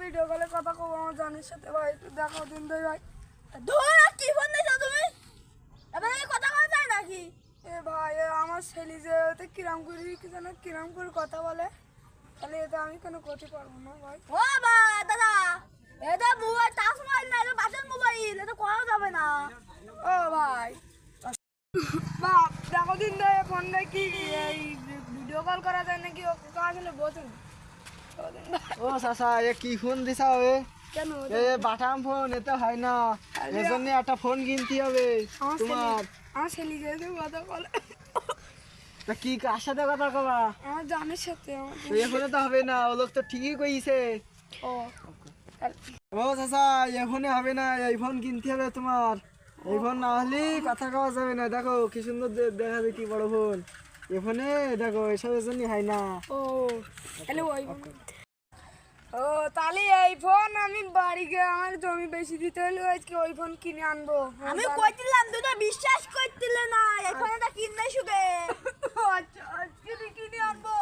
Video কলে কথা কব আমার জানির সাথে ভাই, একটু দেখো দিন ভাই ভাই। ধর কি ফোন দিছো তুমি? এবারে কথা বলা যায় নাকি? এ ভাই আমার ছেলে যে ওতে কিরাম করে কি জানো কিরাম করে কথা বলে, তাহলে এটা আমি কোনো করতে পারবো না ভাই। ও বা দাদা, এটা মোবাইল টাচ মোবাইল না, এটা বাজার মোবাইল, এটা করা যাবে না। ও ভাই বাপ দেখো দিন ভাই ফোনটা কি এই ভিডিও কল করা যায় নাকি ও আসলে বোঝেন। ও চাচা এ কি ফোন দিছা হবে? কেন এ বাটাম ফোন এতে হয় না, এজন্য একটা ফোন কিনতে হবে তোমার। আমার ছেলে যে কথা বলে, তা কি কার সাথে কথা কবা? আমার জানির সাথে তো এ ফোনে তো হবে না, ও লোক তো ঠিকই কইছে। ও ও চাচা এ ফোনে হবে না, এই ফোন কিনতে হবে তোমার। এই ফোন না হলে কথা কওয়া যাবে না। দেখো কি সুন্দর দেখা যায়, কি বড় ফোন। এ ফোনে দেখো এসবের জন্য হয় না। ও তাহলে ওই ও তাহলে এই ফোন আমি বাড়ি গিয়ে আমার জমি বেশি দিতে হলে আজকে ওই ফোন কিনে আনবো। আমি কইছিলাম তুই তো বিশ্বাস করতিলে না, এখন এটা কিনলে শুবে। আচ্ছা আজকে কিনে আনবো।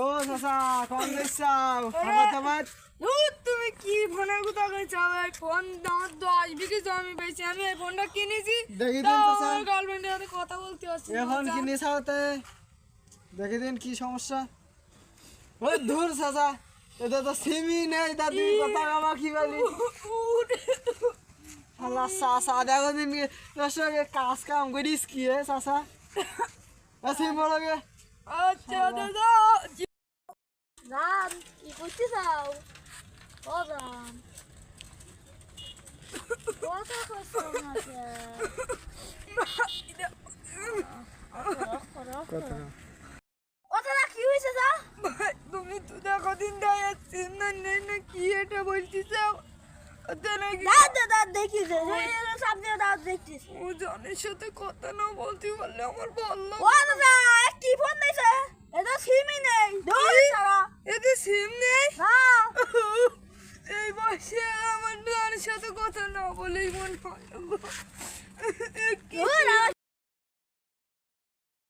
ও চাচা কোন দিছাও আমার তোমার? তুমি কি ফোনের কথা কইছো? এই ফোন আমার 10 বিঘে জমি বেশি, আমি এই ফোনটা কিনেছি। দেখি দিন চাচা, গার্লফ্রেন্ডের সাথে কথা বলতে হচ্ছে। এ ফোন কিনেছাও তে দেখি দিন কি সমস্যা। ও দূর চাচা, এটা তো সিমই নেই, তা তুমি কথা কবা কি বলি? আল্লাহ চাচা দেখো দিন দর্শকে কাজ কাম করিস কি হে চাচা? সিম বলগে আচ্ছা দাদা রাম কি করতে চাও? ও রাম কথা কইছো না কে? ওটা কি হইছে যা? তুমি তো দেখো দিন দেয় চিন্তা নেই না কি এটা বলছিস? ওটা নাকি দাদা দেখি যে সামনে দাদা দেখছিস। ও জনের সাথে কথা না বলতে পারলে আমার ভালো ও দাদা কি ফোন দিছে? এটা সিমই নেই। দূর সারা এতে সিম নেই। হ্যাঁ এই বয়সে আমার জনের সাথে কথা না বলেই মন হয়।